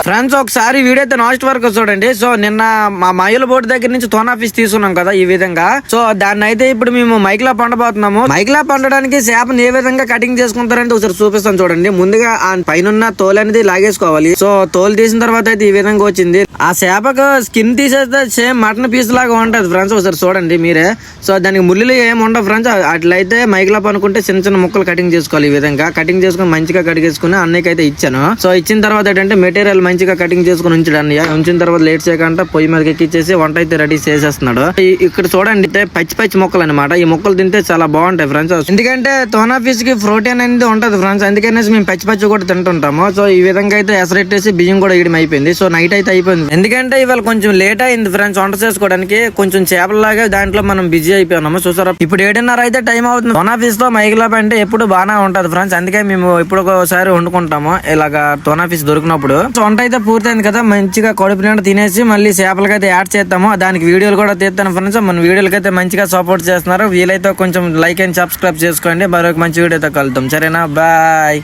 Friends ఒకసారి video అయితే last వరకు చూడండి. సో నిన్న మా మైల బోట్ దగ్గర నుంచి తోనా ఫిష్ తీసుకున్నాం కదా ఈ విధంగా. సో దాన్ని అయితే ఇప్పుడు మేము మైక్ లా పండబోతున్నాము. మైక్ లా పండడానికి చేపను ఏ విధంగా కటింగ్ చేసుకుంటారంటే ఒకసారి చూపిస్తాను చూడండి. ముందుగా ఆ పైన తోలు అనేది లాగేసుకోవాలి. సో తోలు తీసిన తర్వాత అయితే ఈ విధంగా వచ్చింది. ఆ చేపకు స్కిన్ తీసేస్తే సేమ్ మటన్ పీస్ లాగా ఉంటది ఫ్రెండ్స్. ఒకసారి చూడండి మీరే. సో దానికి ముళ్ళు ఏమి ఉండవు ఫ్రెండ్స్. అట్లయితే మైక్ లా పనుకుంటే చిన్న చిన్న ముక్కలు కటింగ్ చేసుకోవాలి. ఈ విధంగా కటింగ్ చేసుకుని మంచిగా కడిగేసుకుని అన్నయ్యకి అయితే ఇచ్చాను. సో ఇచ్చిన తర్వాత ఏంటంటే మెటీరియల్ మంచిగా కటింగ్ చేసుకుని ఉంచాడు అన్నయ్య. ఉంచిన తర్వాత లేట్ చేయకుండా పొయ్యి మీద ఎక్కిచ్చేసి వంట అయితే రెడీ చేసేస్తున్నాడు. ఇక్కడ చూడండి పచ్చి పచ్చి మొక్కలు అనమాట. ఈ మొక్కలు తింటే చాలా బాగుంటాయి ఫ్రెండ్స్. ఎందుకంటే తోనా ఫిష్ కి ప్రోటీన్ అనేది ఉంటది ఫ్రెండ్స్. అందుకనేసి మేము పచ్చి పచ్చి కూడా తింటుంటాము. సో ఈ విధంగా అయితే ఎసరెట్టేసి బియ్యం కూడా ఇయడం అయిపోయింది. సో నైట్ అయితే అయిపోయింది. ఎందుకంటే ఇవాళ కొంచెం లేట్ అయింది ఫ్రెండ్స్ వంట చేసుకోవడానికి. కొంచెం చేపలలాగా దాంట్లో మనం బిజీ అయిపోయినాము. చూసారా ఇప్పుడు 7:30 అయితే టైం అవుతుంది. తోనా ఫిష్ తో మైక్లాప్ అంటే ఎప్పుడు బాగానే ఉంటది ఫ్రెండ్స్. అందుకే మేము ఇప్పుడు ఒకసారి వండుకుంటాము ఇలాగా తోనా ఫిష్ దొరికినప్పుడు. వంట అయితే పూర్తయింది కదా. మంచిగా కడుపు నిండా తినేసి మళ్ళీ చేపలకి అయితే యాడ్ చేస్తాము. దానికి వీడియోలు కూడా తీస్తాను ఫ్రెండ్స్. మన వీడియోలకి అయితే మంచిగా సపోర్ట్ చేస్తున్నారు. వీలైతే కొంచెం లైక్ అండ్ సబ్స్క్రైబ్ చేసుకోండి. మరొక మంచి వీడియోతో కలుద్దాం. సరేనా? బాయ్.